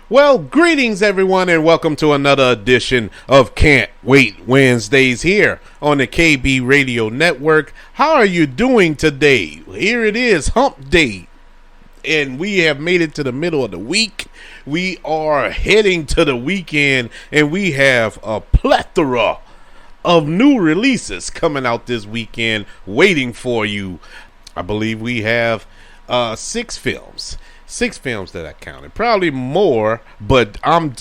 Well, greetings everyone and welcome to another edition of Can't Wait Wednesdays here on the KB Radio Network. How are you doing today? Here it is, hump day, and we have made it to the middle of the week. We are heading to the weekend and we have a plethora of new releases coming out this weekend waiting for you. I believe we have six films that I counted, probably more, but I'm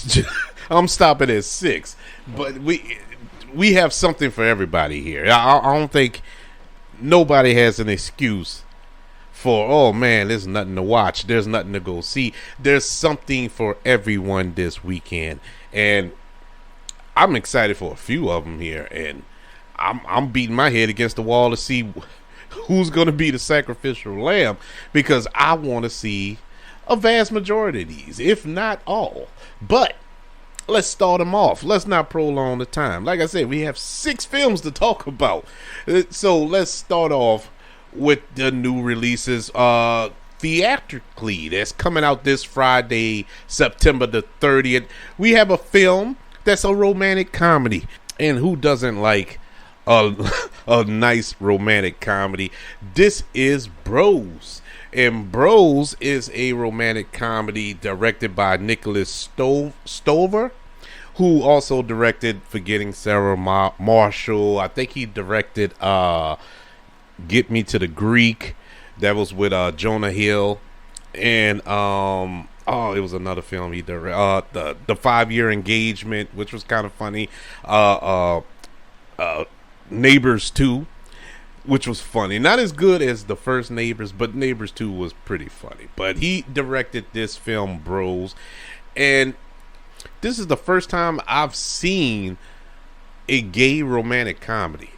stopping at six. But we have something for everybody here. I don't think nobody has an excuse for, oh man, there's nothing to watch, there's nothing to go see. There's something for everyone this weekend, and I'm excited for a few of them here, and I'm beating my head against the wall to see who's going to be the sacrificial lamb, because I want to see a vast majority of these, if not all. But let's start them off. Let's not prolong the time. Like I said, we have six films to talk about. So let's start off with the new releases. Theatrically, that's coming out this Friday, September the 30th. We have a film that's a romantic comedy. And who doesn't like a nice romantic comedy? This is Bros. And Bros is a romantic comedy directed by Nicholas Stover, who also directed Forgetting Sarah Marshall. I think he directed Get Me to the Greek. That was with Jonah Hill. And it was another film he directed. The 5-Year Engagement, which was kind of funny. Neighbors 2, which was funny. Not as good as the first Neighbors, but Neighbors 2 was pretty funny. But he directed this film, Bros. And this is the first time I've seen a gay romantic comedy.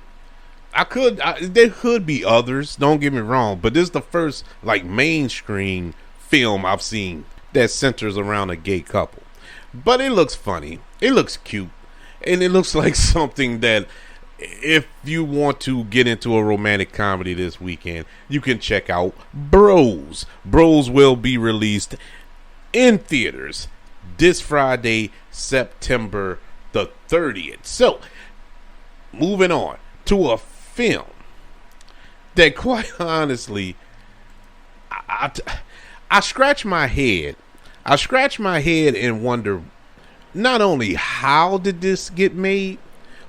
There could be others, don't get me wrong, but this is the first like mainstream film I've seen that centers around a gay couple. But it looks funny, it looks cute, and it looks like something that, if you want to get into a romantic comedy this weekend, you can check out Bros. Bros will be released in theaters this Friday, September the 30th. So, moving on to a film that, quite honestly, I scratch my head. I scratch my head and wonder, not only how did this get made,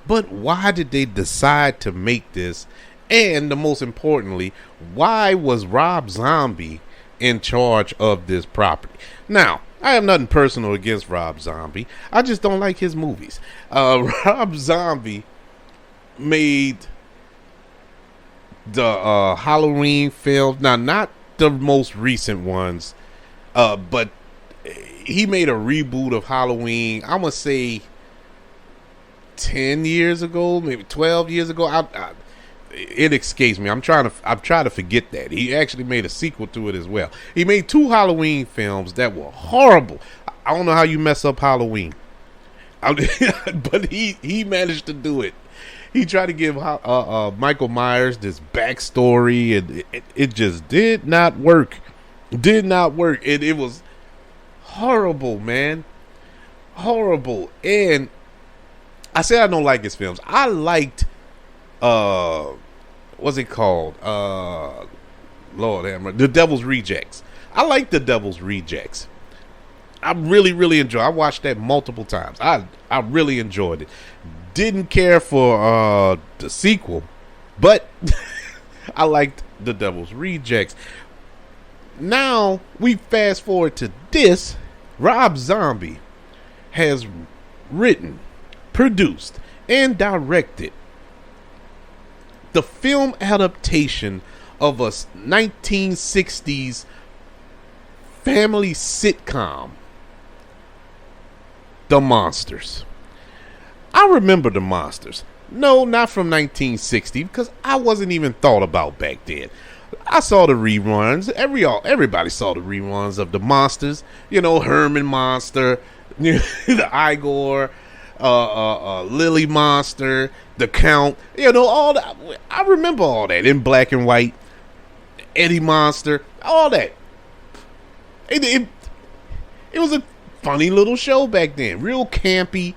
but why did they decide to make this? And the most importantly, why was Rob Zombie in charge of this property? Now, I have nothing personal against Rob Zombie. I just don't like his movies. Rob Zombie made the Halloween film. Now, not the most recent ones, but he made a reboot of Halloween. I'm going to say 10 years ago, maybe 12 years ago. It escapes me. I'm trying to forget that. He actually made a sequel to it as well. He made 2 Halloween films that were horrible. I don't know how you mess up Halloween. But he managed to do it. He tried to give Michael Myers this backstory, and it just did not work. Did not work. It was horrible, man. Horrible. And I said I don't like his films. I liked, what's it called? Lord have The Devil's Rejects. I like The Devil's Rejects. I really, really enjoyed it. I watched that multiple times. I really enjoyed it. Didn't care for the sequel, but I liked The Devil's Rejects. Now, we fast forward to this. Rob Zombie has written, produced, and directed the film adaptation of a 1960s family sitcom, The Monsters. I remember The Monsters. No, not from 1960, because I wasn't even thought about back then. I saw the reruns. Everybody saw the reruns of The Monsters. You know, Herman Monster, the Igor, Lily Monster, the Count. You know, all that. I remember all that in black and white. Eddie Monster, all that. It was a funny little show back then. Real campy,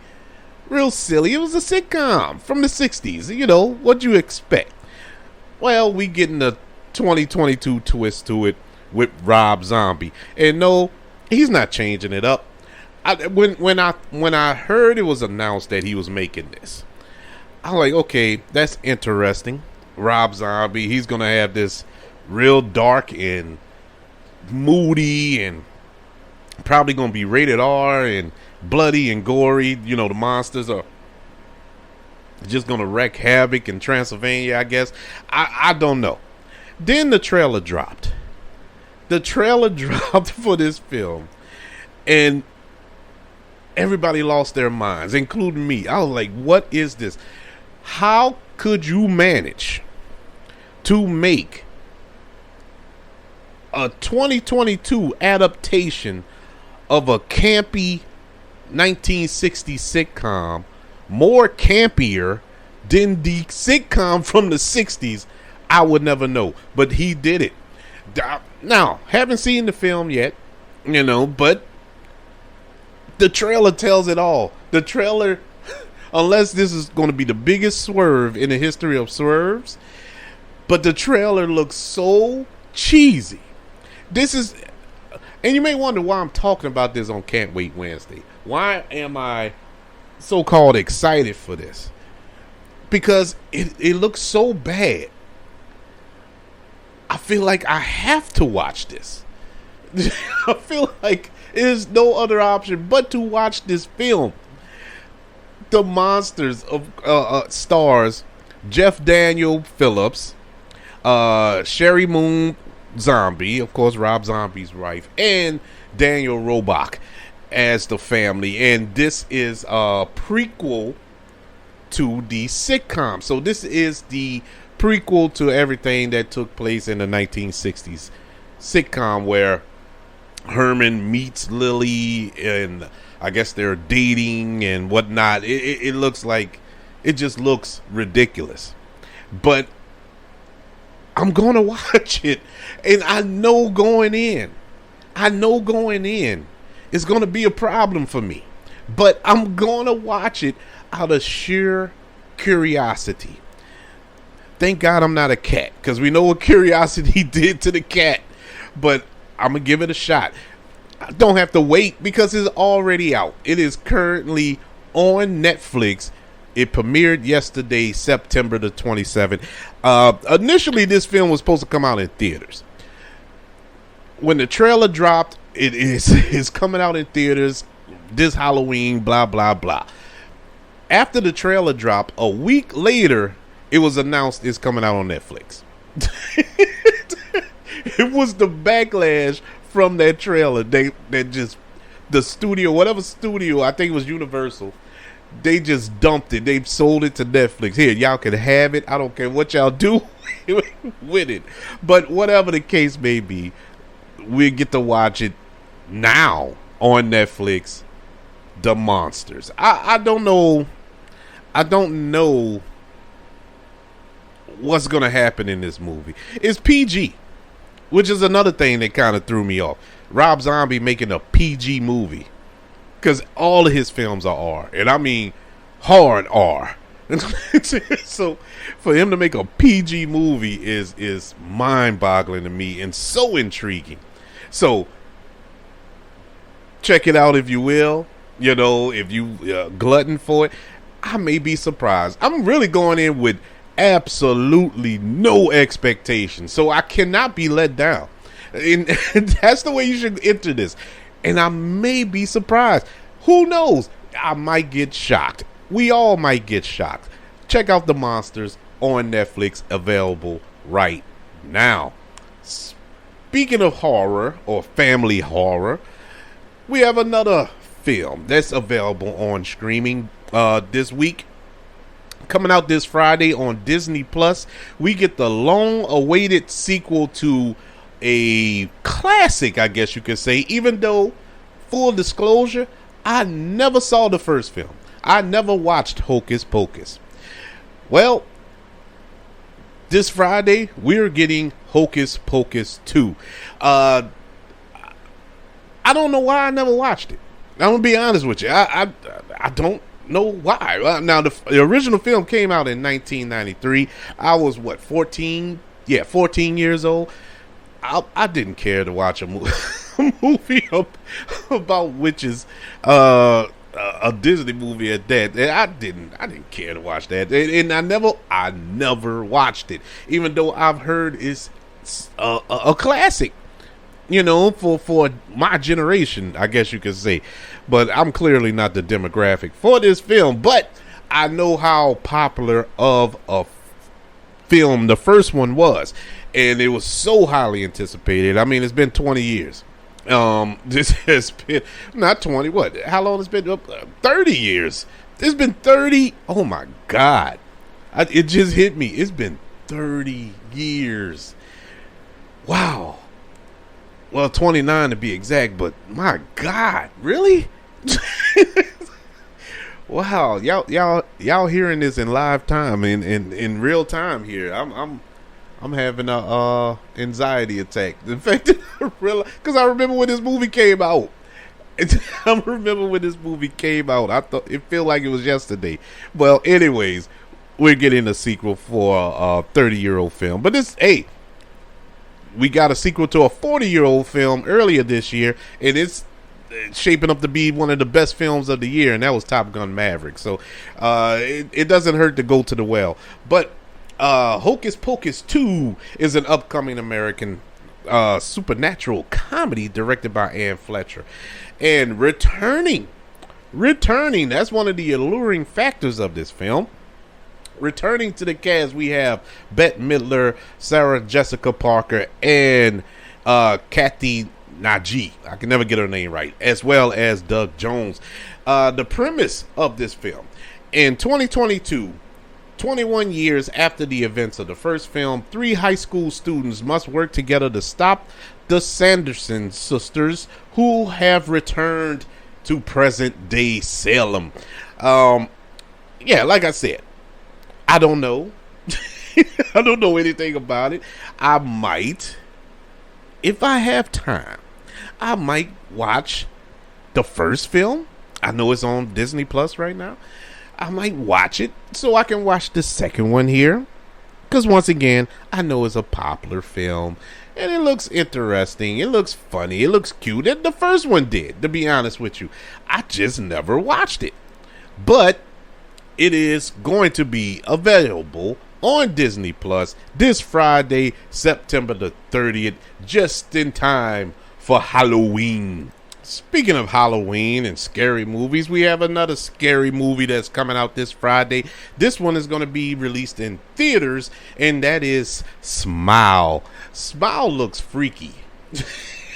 real silly. It was a sitcom from the 60s. You know, what you expect. Well, we getting a 2022 twist to it with Rob Zombie. And no, he's not changing it up. When I heard it was announced that he was making this, I'm like, okay, that's interesting. Rob Zombie, he's gonna have this real dark and moody and probably gonna be rated R and bloody and gory. You know, the monsters are just gonna wreak havoc in Transylvania, I guess. I don't know. Then the trailer dropped. The trailer dropped for this film, and everybody lost their minds, including me. I was like, what is this? How could you manage to make a 2022 adaptation of a campy 1960s sitcom more campier than the sitcom from the 60s? I would never know, but he did it. Now, haven't seen the film yet, you know, but the trailer tells it all. The trailer, unless this is going to be the biggest swerve in the history of swerves, but the trailer looks so cheesy. This is, and you may wonder why I'm talking about this on Can't Wait Wednesday. Why am I so-called excited for this? Because it looks so bad. I feel like I have to watch this. I feel like there's no other option but to watch this film. The monsters of stars Jeff Daniel Phillips, Sherry Moon Zombie, of course Rob Zombie's wife, and Daniel Roebuck as the family. And this is a prequel to the sitcom. So this is the prequel to everything that took place in the 1960s sitcom where Herman meets Lily and I guess they're dating and whatnot. It looks like, it just looks ridiculous. But I'm going to watch it, and I know going in it's going to be a problem for me. But I'm going to watch it out of sheer curiosity. Thank God I'm not a cat, because we know what curiosity did to the cat. But I'm going to give it a shot. I don't have to wait because it's already out. It is currently on Netflix. It premiered yesterday, September the 27th. Initially, this film was supposed to come out in theaters. When the trailer dropped, it's coming out in theaters this Halloween, blah, blah, blah. After the trailer dropped, a week later, it was announced it's coming out on Netflix. It was the backlash from that trailer. The studio, whatever studio, I think it was Universal, they just dumped it. They sold it to Netflix. Here, y'all can have it. I don't care what y'all do with it. But whatever the case may be, we'll get to watch it now on Netflix. The Monsters. I don't know. I don't know what's going to happen in this movie. It's PG, which is another thing that kind of threw me off. Rob Zombie making a PG movie, because all of his films are R, and I mean hard R. So for him to make a PG movie is mind-boggling to me and so intriguing. So check it out if you will. You know, if you glutton for it, I may be surprised. I'm really going in with absolutely no expectations, so I cannot be let down. And that's the way you should enter this. And I may be surprised. Who knows? I might get shocked. We all might get shocked. Check out The Monsters on Netflix, available right now. Speaking of horror or family horror, we have another film that's available on streaming this week. Coming out this Friday on Disney Plus, we get the long-awaited sequel to a classic, I guess you could say, even though, full disclosure, I never saw the first film. I never watched Hocus Pocus. Well, this Friday, we're getting Hocus Pocus 2. I don't know why I never watched it. I'm gonna be honest with you. I don't know why. Now the original film came out in 1993. I was what 14? Yeah, 14 years old. I didn't care to watch a movie about witches. A Disney movie at that. And I didn't care to watch that, and I never watched it, even though I've heard it's a classic. For my generation, I guess you could say. But I'm clearly not the demographic for this film. But I know how popular of a film the first one was, and it was so highly anticipated. I mean, it's been 20 years. This has been not 20. What? How long has it been? 30 years. It's been 30. Oh my God! It just hit me. It's been 30 years. Wow. Well, 29 to be exact, but my God, really? Wow, y'all hearing this in live time, in real time here. I'm having a anxiety attack. In fact, because I remember when this movie came out. I remember when this movie came out. I thought it felt like it was yesterday. Well, anyways, we're getting a sequel for a 30-year-old film, but we got a sequel to a 40-year-old film earlier this year, and it's shaping up to be one of the best films of the year, and that was Top Gun Maverick. So it doesn't hurt to go to the well. But Hocus Pocus 2 is an upcoming American supernatural comedy directed by Ann Fletcher. And returning, that's one of the alluring factors of this film. Returning to the cast, we have Bette Midler, Sarah Jessica Parker, and Kathy Najee. I can never get her name right. As well as Doug Jones. The premise of this film. In 2022, 21 years after the events of the first film, 3 high school students must work together to stop the Sanderson sisters, who have returned to present-day Salem. Yeah, like I said, I don't know. I don't know anything about it. I might, if I have time, I might watch the first film. I know it's on Disney Plus right now. I might watch it so I can watch the second one here. Because once again, I know it's a popular film. And it looks interesting. It looks funny. It looks cute. And the first one did, to be honest with you. I just never watched it. But it is going to be available on Disney Plus this Friday, September the 30th, just in time for Halloween. Speaking of Halloween and scary movies, we have another scary movie that's coming out this Friday. This one is going to be released in theaters, and that is Smile. Smile looks freaky.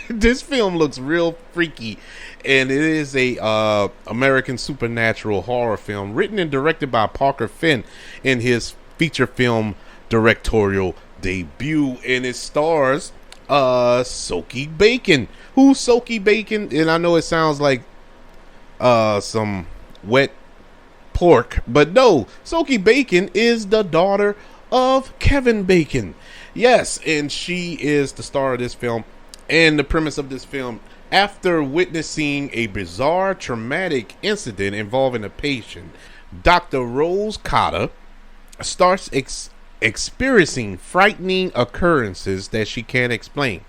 This film looks real freaky, and it is a American supernatural horror film written and directed by Parker Finn in his feature film directorial debut, and it stars Soaky Bacon. Who's Soaky Bacon? And I know it sounds like some wet pork, but no, Soaky Bacon is the daughter of Kevin Bacon. Yes, and she is the star of this film. And the premise of this film: after witnessing a bizarre traumatic incident involving a patient, Dr. Rose Cotter starts experiencing frightening occurrences that she can't explain.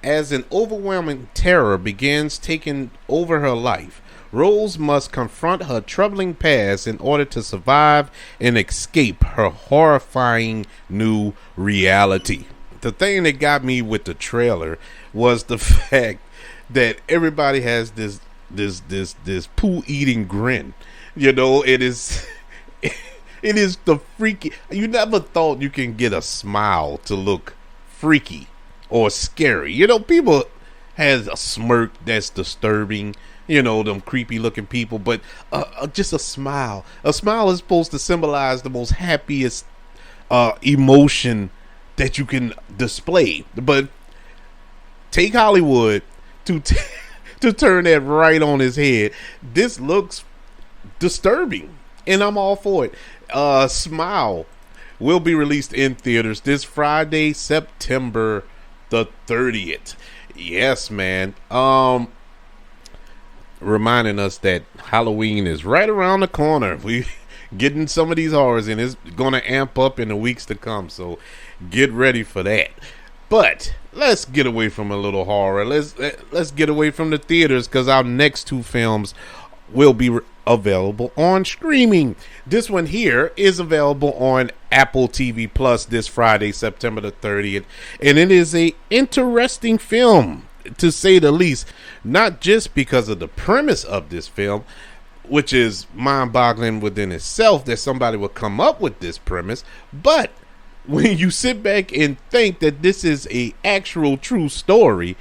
As an overwhelming terror begins taking over her life, Rose must confront her troubling past in order to survive and escape her horrifying new reality. The thing that got me with the trailer was the fact that everybody has this poo eating grin. You know, it is the freaky. You never thought you can get a smile to look freaky or scary. You know, people has a smirk that's disturbing. You know, them creepy looking people, but just a smile. A smile is supposed to symbolize the most happiest emotion that you can display. But take Hollywood to turn that right on his head. This looks disturbing, and I'm all for it. Smile will be released in theaters this Friday, September the 30th. Yes, man. reminding us that Halloween is right around the corner. We getting some of these horrors, and it's going to amp up in the weeks to come. So get ready for that. But let's get away from a little horror. Let's get away from the theaters, because our next two films will be available on streaming. This one here is available on Apple TV Plus this Friday, September the 30th, and it is a interesting film, to say the least. Not just because of the premise of this film, which is mind-boggling within itself that somebody would come up with this premise, but when you sit back and think that this is a actual true story,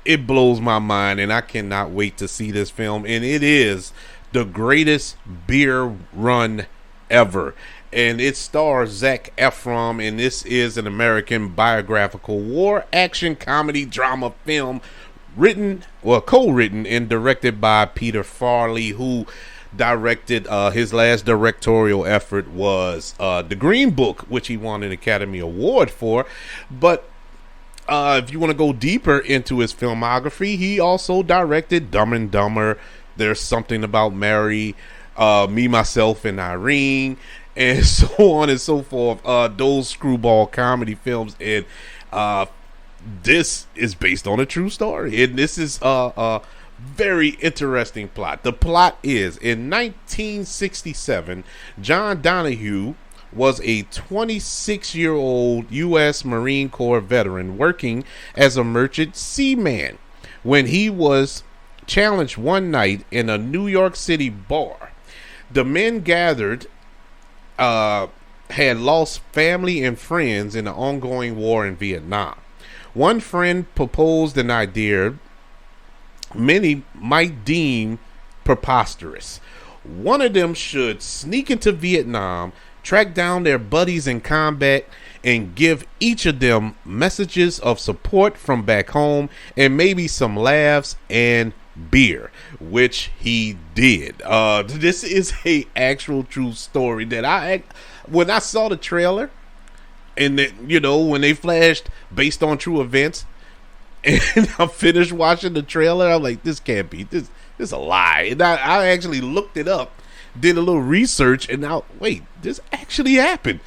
it blows my mind, and I cannot wait to see this film. And it is the greatest beer run ever, and it stars Zac Efron, and this is an American biographical war action comedy drama film co-written and directed by Peter Farrelly, who directed his last directorial effort was The Green Book, which he won an Academy Award for. But if you want to go deeper into his filmography, he also directed Dumb and Dumber, There's Something About Mary, Me, Myself, and Irene, and so on and so forth. Those screwball comedy films. And this is based on a true story, and this is a very interesting plot. The plot is, in 1967, John Donahue was a 26-year-old U.S. Marine Corps veteran working as a merchant seaman when he was challenged one night in a New York City bar. The men gathered had lost family and friends in the ongoing war in Vietnam. One friend proposed an idea many might deem preposterous. One of them should sneak into Vietnam, track down their buddies in combat, and give each of them messages of support from back home, and maybe some laughs and beer, which he did. This is a actual true story that when I saw the trailer, and when they flashed based on true events, and I finished watching the trailer, I'm like, this can't be, this is a lie. And I actually looked it up, did a little research, and now, wait, this actually happened.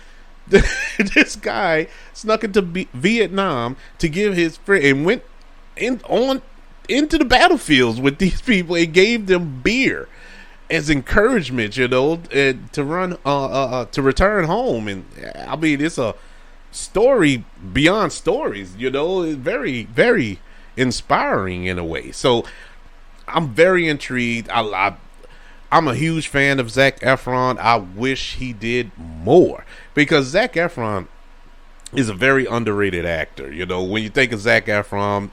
This guy snuck into Vietnam to give his friend, and went into the battlefields with these people and gave them beer as encouragement, and to return home. And I mean, it's a story beyond stories, it's very, very inspiring in a way. So I'm very intrigued. I'm a huge fan of Zac Efron. I wish he did more, because Zac Efron is a very underrated actor. When you think of Zac Efron,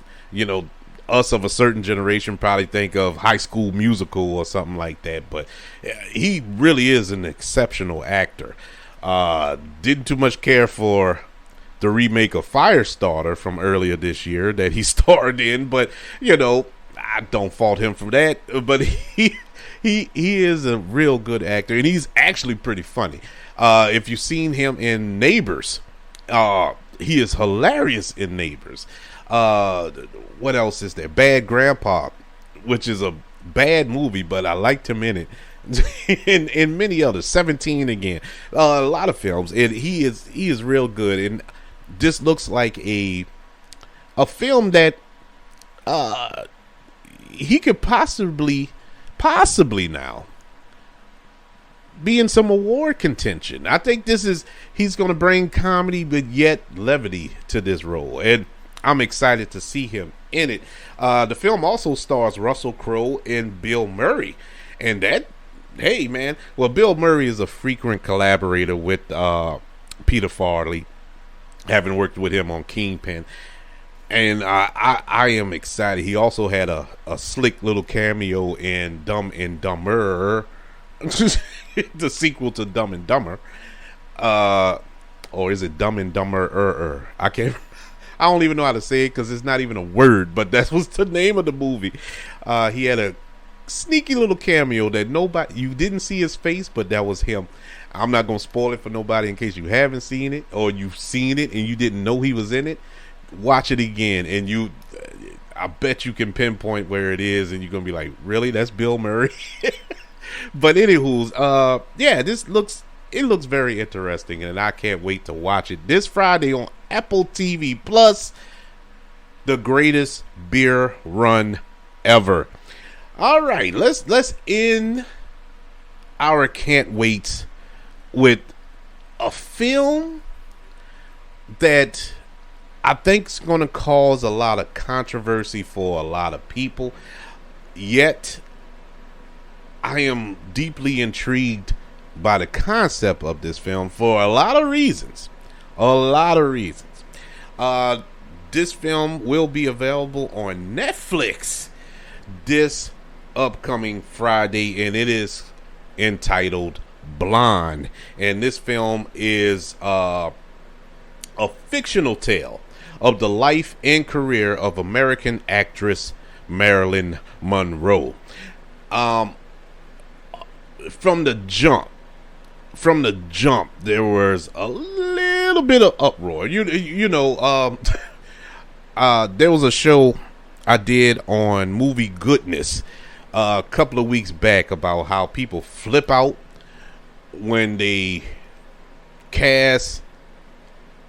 us of a certain generation probably think of High School Musical or something like that, but he really is an exceptional actor. Didn't too much care for the remake of Firestarter from earlier this year that he starred in, but I don't fault him for that. But he is a real good actor, and he's actually pretty funny. If you've seen him in Neighbors, he is hilarious in Neighbors. What else is there? Bad Grandpa, which is a bad movie, but I liked him in it. and many others. 17 again. A lot of films, and he is real good. And this looks like a film that he could possibly now be in some award contention. I think he's going to bring comedy but yet levity to this role, and I'm excited to see him in it. The film also stars Russell Crowe and Bill Murray, and hey man, well, Bill Murray is a frequent collaborator with Peter Farrelly, having worked with him on Kingpin, and I am excited. He also had a slick little cameo in Dumb and Dumber, the sequel to Dumb and Dumber, or is it Dumb and Dumber? I don't even know how to say it because it's not even a word, but that was the name of the movie. He had a sneaky little cameo that you didn't see his face, but that was him. I'm not going to spoil it for nobody in case you haven't seen it, or you've seen it and you didn't know he was in it. Watch it again, and I bet you can pinpoint where it is, and you're gonna be like, really? That's Bill Murray. But anywho's, yeah, it looks very interesting, and I can't wait to watch it this Friday on Apple TV Plus. The greatest beer run ever. All right, let's end our can't wait with a film that I think is going to cause a lot of controversy for a lot of people. Yet, I am deeply intrigued by the concept of this film for a lot of reasons. This film will be available on Netflix this upcoming Friday, and it is entitled Blonde. And this film is a fictional tale of the life and career of American actress Marilyn Monroe. From the jump, there was a little bit of uproar. You know, there was a show I did on Movie Goodness a couple of weeks back about how people flip out when they cast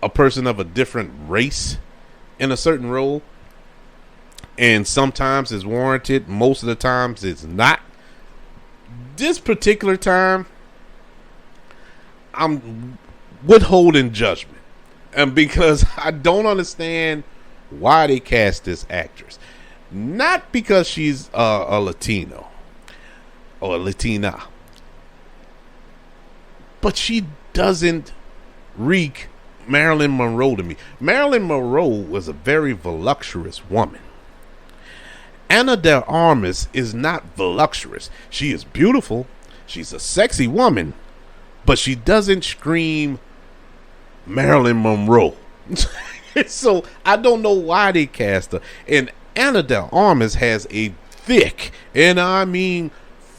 a person of a different race in a certain role, and sometimes it's warranted, most of the times it's not. This particular time, I'm withholding judgment, and because I don't understand why they cast this actress. Not because she's a Latino or a Latina, but she doesn't reek Marilyn Monroe to me. Marilyn Monroe was a very voluptuous woman. Ana de Armas is not voluptuous. She is beautiful. She's a sexy woman, but she doesn't scream Marilyn Monroe. So I don't know why they cast her. And Ana de Armas has a thick, and I mean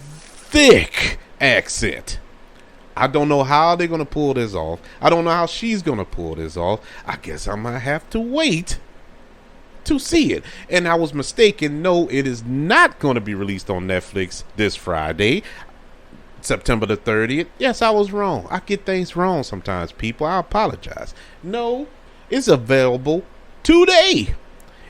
thick, accent. I don't know how they're going to pull this off. I don't know how she's going to pull this off. I guess I might have to wait to see it. And I was mistaken. No, it is not going to be released on Netflix this Friday, September the 30th. Yes, I was wrong. I get things wrong sometimes, people. I apologize. No, it's available today.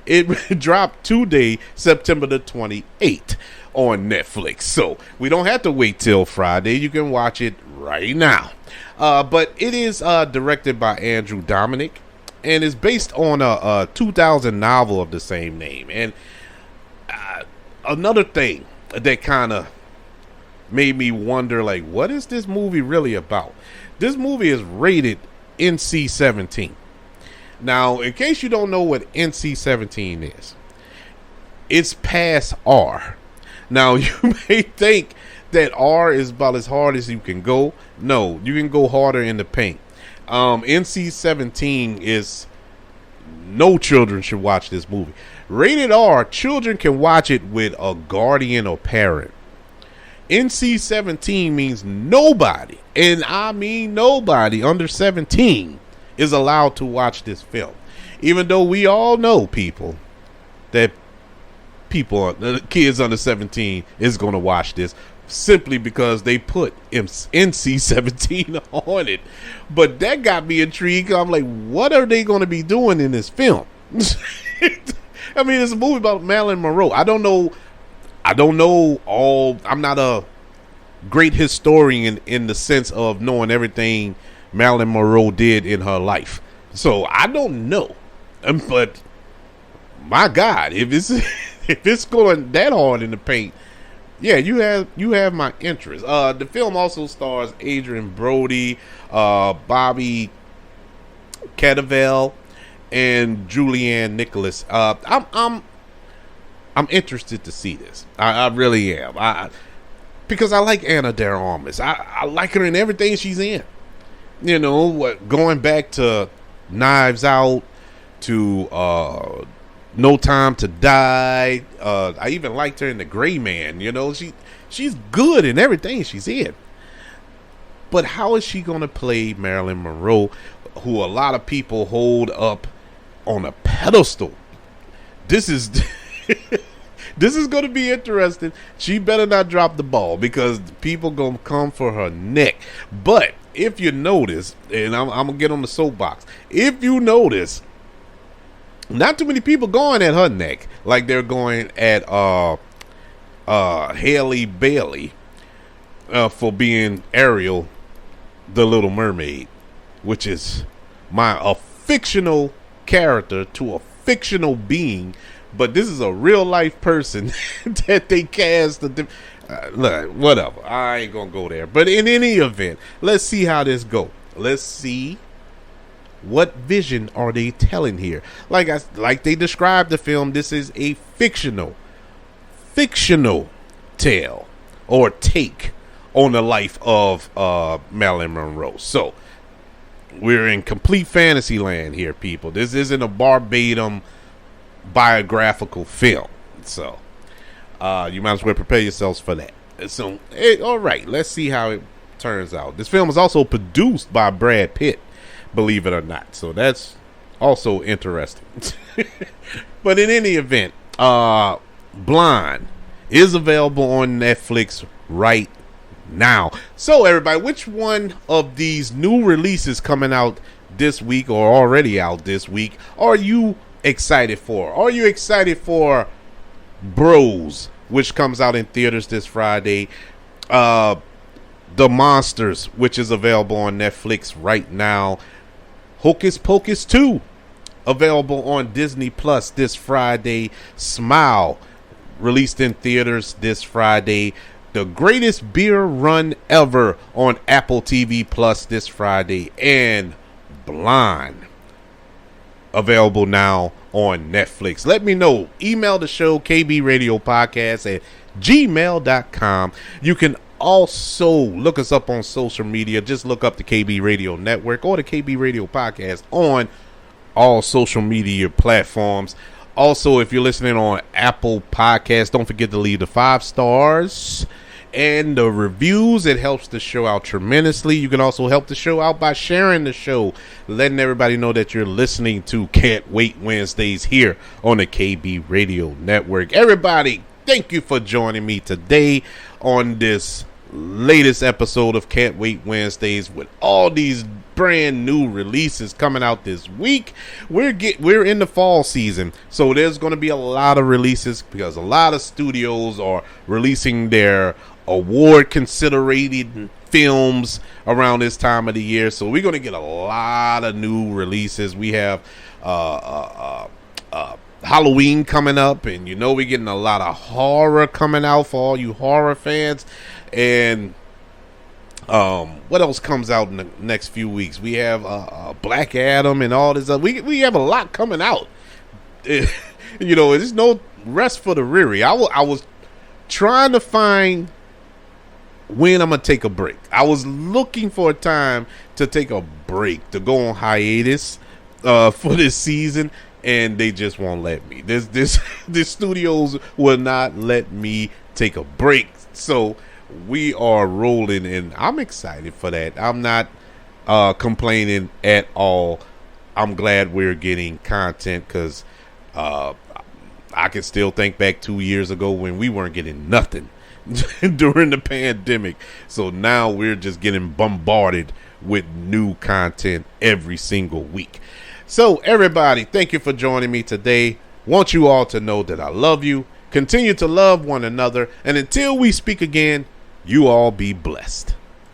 It dropped today, September the 28th on Netflix. So we don't have to wait till Friday. You can watch it right now. But it is directed by Andrew Dominik and is based on a 2000 novel of the same name. And another thing that kind of made me wonder, like, what is this movie really about? This movie is rated NC-17. Now, in case you don't know what NC-17 is, it's past R. Now, you may think that R is about as hard as you can go. No, you can go harder in the paint. NC-17 is, no children should watch this movie. Rated R, children can watch it with a guardian or parent. NC-17 means nobody, and I mean nobody under 17 is allowed to watch this film. Even though we all know that kids under 17 is going to watch this simply because they put NC-17 on it. But that got me intrigued. I'm like, what are they going to be doing in this film? I mean, it's a movie about Marilyn Monroe. I don't know all. I'm not a great historian in the sense of knowing everything Marilyn Monroe did in her life. So I don't know. But my God, if it's going that hard in the paint, yeah, you have my interest. The film also stars Adrian Brody, Bobby Cannavale, and Julianne Nicholas. I'm interested to see this. I really am. Because I like Ana de Armas. I like her in everything she's in. You know, going back to Knives Out, to No Time to Die. I even liked her in The Gray Man. You know, she's good in everything she's in. But how is she going to play Marilyn Monroe, who a lot of people hold up on a pedestal? This is This is going to be interesting. She better not drop the ball because people going to come for her neck. But if you notice, and I'm going to get on the soapbox. If you notice, not too many people going at her neck like they're going at Haley Bailey for being Ariel, the Little Mermaid, which is a fictional character to a fictional being, but this is a real life person that they cast. Look, whatever. I ain't gonna go there. But in any event, let's see how this go. Let's see what vision are they telling here. Like they described the film, this is a fictional tale or take on the life of Marilyn Monroe. So we're in complete fantasy land here, people. This isn't a verbatim biographical film. So you might as well prepare yourselves for that. So all right, let's see how it turns out. This film is also produced by Brad Pitt, believe it or not. So that's also interesting. But in any event, Blonde is available on Netflix right now. So everybody, which one of these new releases coming out this week or already out this week are you excited for? Are you excited for Bros, which comes out in theaters this Friday? The Monsters, which is available on Netflix right now. Hocus Pocus 2, available on Disney Plus this Friday. Smile, released in theaters this Friday. The Greatest Beer Run Ever on Apple TV Plus this Friday. And Blonde, available now on Netflix. Let me know. Email the show, kbradiopodcast@gmail.com. You can also look us up on social media. Just look up the KB Radio Network or the KB Radio Podcast on all social media platforms. Also, if you're listening on Apple Podcasts, don't forget to leave the 5 stars and the reviews. It helps the show out tremendously. You can also help the show out by sharing the show, letting everybody know that you're listening to Can't Wait Wednesdays here on the KB Radio Network. Everybody, thank you for joining me today on this latest episode of Can't Wait Wednesdays with all these brand new releases coming out this week. We're in the fall season, so there's going to be a lot of releases because a lot of studios are releasing their award considered films around this time of the year. So we're going to get a lot of new releases. We have Halloween coming up, and we're getting a lot of horror coming out for all you horror fans. And what else comes out in the next few weeks? We have Black Adam and all this. We have a lot coming out. There's no rest for the weary. I was trying to find when I'm gonna take a break. I was looking for a time to take a break, to go on hiatus for this season, and they just won't let me. This studios will not let me take a break. So we are rolling, and I'm excited for that. I'm not complaining at all. I'm glad we're getting content because I can still think back 2 years ago when we weren't getting nothing during the pandemic. So now we're just getting bombarded with new content every single week. So everybody, thank you for joining me today. Want you all to know that I love you. Continue to love one another. And until we speak again, you all be blessed.